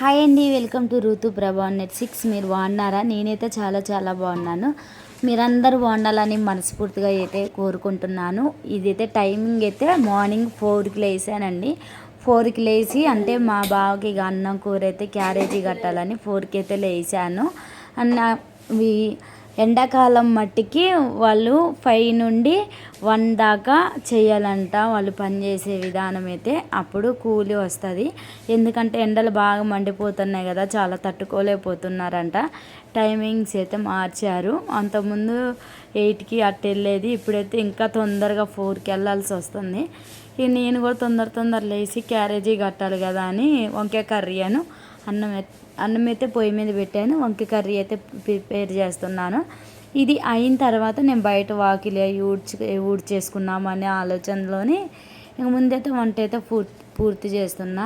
Hi అండి, welcome to ఋతు ప్రభా నెట్ 6. మీరు బాగున్నారా? నేనైతే చాలా చాలా బాగున్నాను. మీరందరూ బాగుండాలని మనస్ఫూర్తిగా అయితే కోరుకుంటున్నాను. ఇదైతే టైమింగ్ అయితే మార్నింగ్ 4కి లేసానండి. 4కి లేచి అంటే మా బావకి ఇక అన్నం కూర అయితే క్యారేజీ కట్టాలని 4కి అయితే లేసాను. అన్న ఎండాకాలం మట్టికి వాళ్ళు 5 నుండి 1 దాకా చేయాలంట. వాళ్ళు పనిచేసే విధానం అయితే అప్పుడు కూలి వస్తుంది. ఎందుకంటే ఎండలు బాగా మండిపోతున్నాయి కదా, చాలా తట్టుకోలేకపోతున్నారంట. టైమింగ్స్ అయితే మార్చారు. అంతకుముందు 8కి అట్టు వెళ్ళేది, ఇప్పుడైతే ఇంకా తొందరగా 4కి వెళ్ళాల్సి వస్తుంది. ఇక నేను కూడా తొందర లేచి క్యారేజీ కట్టాలి కదా అని వంకాయ కర్రీ అను అన్నం అయితే పొయ్యి మీద పెట్టాను. వంకాయ కర్రీ అయితే ప్రిపేర్ చేస్తున్నాను. ఇది అయిన తర్వాత నేను బయట వాకిలి ఊడ్చేసుకున్నామనే ఆలోచనలోని ఇంక ముందైతే వంట అయితే పూర్తి చేస్తున్నా.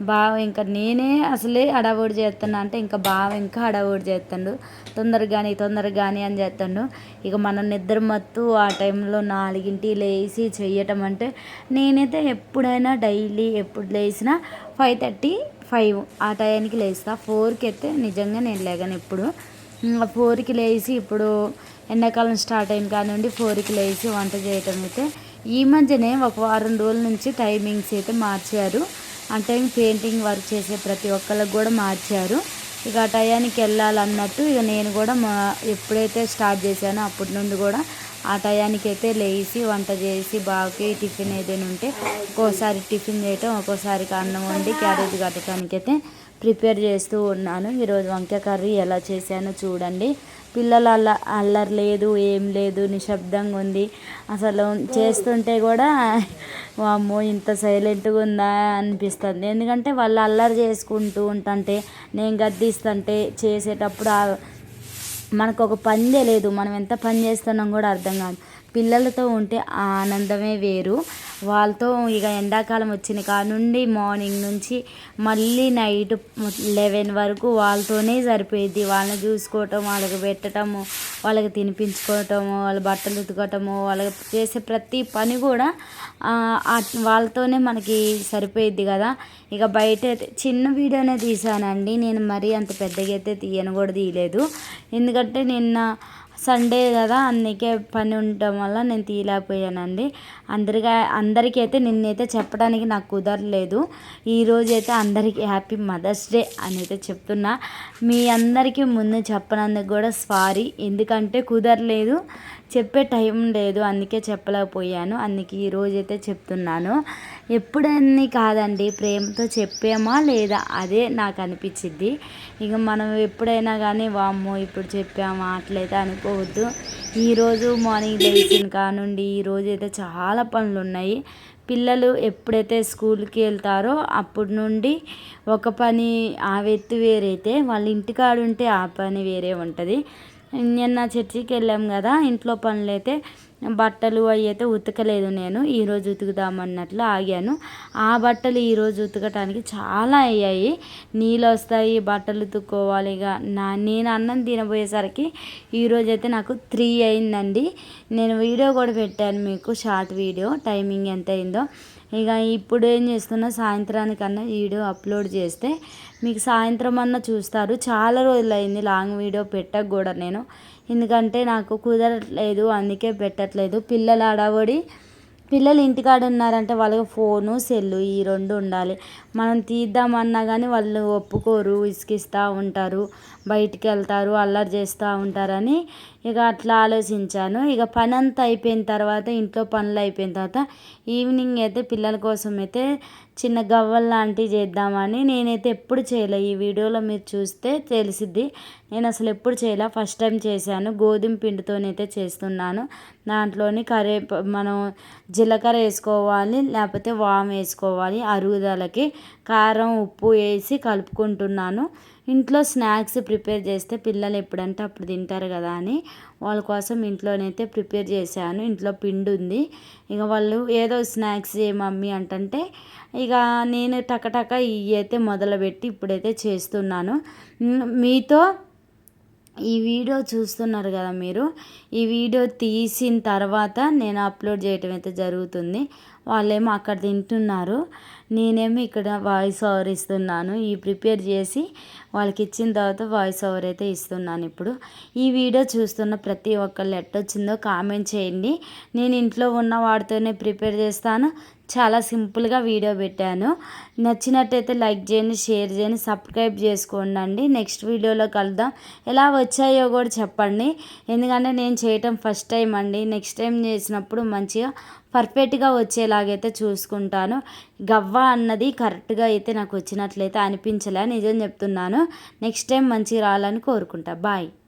బావ ఇంకా నేనే అసలే హడావుడి చేస్తున్నా అంటే ఇంకా బావ ఇంకా హడావుడి చేస్తాడు. తొందరగా అని చేస్తాడు. ఇక మన నిద్ర మత్తు ఆ టైంలో 4కి లేచి చెయ్యటం అంటే నేనైతే ఎప్పుడైనా డైలీ ఎప్పుడు లేచినా 5:30 5 ఆ టైంకి లేస్తా. 4కి అయితే నిజంగా నేను లేగను ఎప్పుడు. 4కి లేచి ఇప్పుడు ఎండాకాలం స్టార్ట్ అయిన కాడ నుండి 4కి లేచి వంట చేయటం అయితే ఈ మధ్యనే ఒక వారం రోజుల నుంచి టైమింగ్స్ అయితే మార్చారు. అంటే పెయింటింగ్ వర్క్ చేసే ప్రతి ఒక్కరికి కూడా మార్చారు. ఇక ఆ టయానికి వెళ్ళాలన్నట్టు ఇక నేను కూడా ఎప్పుడైతే స్టార్ట్ చేశానో అప్పటి నుండి కూడా ఆ టయానికి అయితే లేచి వంట చేసి బావకి టిఫిన్ ఏదైనా ఉంటే ఒక్కోసారి టిఫిన్ చేయటం, ఒక్కోసారి అన్నం వండి క్యారేజ్ కట్టడానికి అయితే ప్రిపేర్ చేస్తూ ఉన్నాను. ఈరోజు వంకాయ కర్రీ ఎలా చేశానో చూడండి. పిల్లలు అల్లరి లేదు, ఏం లేదు, నిశ్శబ్దంగా ఉంది. అసలు చేస్తుంటే కూడా అమ్మో ఇంత సైలెంట్గా ఉందా అనిపిస్తుంది. ఎందుకంటే వాళ్ళు అల్లరి చేసుకుంటూ ఉంటుంటే నేను గద్దిస్తుంటే చేసేటప్పుడు మనకు ఒక పని తెలియదు, మనం ఎంత పని చేస్తున్నాం కూడా అర్థం కాదు. పిల్లలతో ఉంటే ఆ ఆనందమే వేరు. వాళ్ళతో ఇక ఎండాకాలం వచ్చిన కాడ నుండి మార్నింగ్ నుంచి మళ్ళీ నైట్ 11 వరకు వాళ్ళతోనే సరిపోయిద్ది. వాళ్ళని చూసుకోవటం, వాళ్ళకి పెట్టడము, వాళ్ళకి తినిపించుకోవటము, వాళ్ళ బట్టలు ఉతకటము, వాళ్ళకి చేసే ప్రతి పని కూడా వాళ్ళతోనే మనకి సరిపోయిద్ది కదా. ఇక బయట అయితే చిన్న వీడియోనే తీసానండి. నేను మరీ అంత పెద్దగా అయితే తీయలేదు. ఎందుకంటే నిన్న సండే కదా, అందుకే పని ఉండటం వల్ల నేను తీయలేకపోయానండి. అందరికీ అయితే నిన్నైతే చెప్పడానికి నాకు కుదరలేదు. ఈరోజు అయితే అందరికీ హ్యాపీ మదర్స్ డే అని అయితే చెప్తున్నా. మీ అందరికీ ముందు చెప్పనందుకు కూడా సారీ. ఎందుకంటే కుదరలేదు, చెప్పే టైం లేదు, అందుకే చెప్పలేకపోయాను. అందుకే ఈరోజు అయితే చెప్తున్నాను. ఎప్పుడన్నీ కాదండి, ప్రేమతో చెప్పామా లేదా అదే నాకు అనిపించిద్ది. ఇక మనం ఎప్పుడైనా కానీ వామ్మో ఇప్పుడు చెప్పామా అట్లయితే అనుకోవద్దు. ఈరోజు మార్నింగ్ లేచిన కానుండి ఈరోజు అయితే చాలా పనులు ఉన్నాయి. పిల్లలు ఎప్పుడైతే స్కూల్కి వెళ్తారో అప్పటి నుండి ఒక పని ఆ వెత్తు వేరైతే, వాళ్ళ ఇంటికాడ ఉంటే ఆ పని వేరే ఉంటుంది. నిన్న చర్చికి వెళ్ళాం కదా, ఇంట్లో పనులు అయితే బట్టలు అవి అయితే ఉతకలేదు. నేను ఈరోజు ఉతుకుదామన్నట్లు ఆగాను. ఆ బట్టలు ఈరోజు ఉతకటానికి చాలా అయ్యాయి. నీళ్ళు వస్తాయి, బట్టలు ఉతుక్కోవాలి. ఇక నేను అన్నం తినబోయేసరికి ఈరోజు అయితే నాకు 3 అయిందండి. నేను వీడియో కూడా పెట్టాను మీకు, షార్ట్ వీడియో టైమింగ్ ఎంత అయిందో. ఇక ఇప్పుడు ఏం చేస్తున్నా, సాయంత్రానికన్నా వీడియో అప్లోడ్ చేస్తే మీకు సాయంత్రం అన్నా చూస్తారు. చాలా రోజులు అయింది లాంగ్ వీడియో పెట్టక కూడా నేను, ఎందుకంటే నాకు కుదరట్లేదు, అందుకే పెట్టట్లేదు. పిల్లలు ఇంటికాడ ఉన్నారంటే వాళ్ళకి ఫోను, సెల్లు ఈ 2 ఉండాలి. మనం తీద్దామన్నా కానీ వాళ్ళు ఒప్పుకోరు, విసిగిస్తూ ఉంటారు, బయటికి వెళ్తారు, అల్లరి చేస్తూ ఉంటారని ఇక అట్లా ఆలోచించాను. ఇక పని అంతా అయిపోయిన తర్వాత, ఇంట్లో పనులు అయిపోయిన తర్వాత ఈవినింగ్ అయితే పిల్లల కోసం అయితే చిన్న గవ్వలు లాంటివి చేద్దామని నేనైతే ఎప్పుడు చేయలే. ఈ వీడియోలో మీరు చూస్తే తెలిసిద్ది. నేను అసలు ఎప్పుడు చేయలే, ఫస్ట్ టైం చేశాను. గోధుమ పిండితోనైతే చేస్తున్నాను. దాంట్లోని మనం జీలకర్ర వేసుకోవాలి, లేకపోతే వాము వేసుకోవాలి. అరుగుదలకి కారం, ఉప్పు వేసి కలుపుకుంటున్నాను. ఇంట్లో స్నాక్స్ ప్రిపేర్ చేస్తే పిల్లలు ఎప్పుడంటే అప్పుడు తింటారు కదా అని వాళ్ళ కోసం ఇంట్లోనైతే ప్రిపేర్ చేశాను. ఇంట్లో పిండి ఉంది. ఇక వాళ్ళు ఏదో స్నాక్స్ ఏ మమ్మీ అంటే ఇక నేను టకటక ఇవి అయితే మొదలుపెట్టి ఇప్పుడైతే చేస్తున్నాను. మీతో ఈ వీడియో చూస్తున్నారు కదా మీరు, ఈ వీడియో తీసిన తర్వాత నేను అప్లోడ్ చేయటం అయితే జరుగుతుంది. వాళ్ళేమో అక్కడ తింటున్నారు, నేనేమో ఇక్కడ వాయిస్ ఓవర్ ఇస్తున్నాను. ఈ ప్రిపేర్ చేసి వాళ్ళకి ఇచ్చిన తర్వాత వాయిస్ ఓవర్ అయితే ఇస్తున్నాను. ఇప్పుడు ఈ వీడియో చూస్తున్న ప్రతి ఒక్కళ్ళు ఎట్టొచ్చిందో కామెంట్ చేయండి. నేను ఇంట్లో ఉన్న వాటితోనే ప్రిపేర్ చేస్తాను, చాలా సింపుల్గా వీడియో పెట్టాను. నచ్చినట్టయితే లైక్ చేయండి, షేర్ చేయండి, సబ్స్క్రైబ్ చేసుకోండి. నెక్స్ట్ వీడియోలో కలుద్దాం. ఎలా వచ్చాయో కూడా చెప్పండి, ఎందుకంటే నేను చేయటం ఫస్ట్ టైం అండి. నెక్స్ట్ టైం చేసినప్పుడు మంచిగా పర్ఫెక్ట్గా వచ్చేలాగైతే చూసుకుంటాను. గవ్వ అన్నది కరెక్ట్గా అయితే నాకు వచ్చినట్లయితే అనిపించలే, నిజం చెప్తున్నాను. నెక్స్ట్ టైం మంచిగా రావాలని కోరుకుంటా. బాయ్.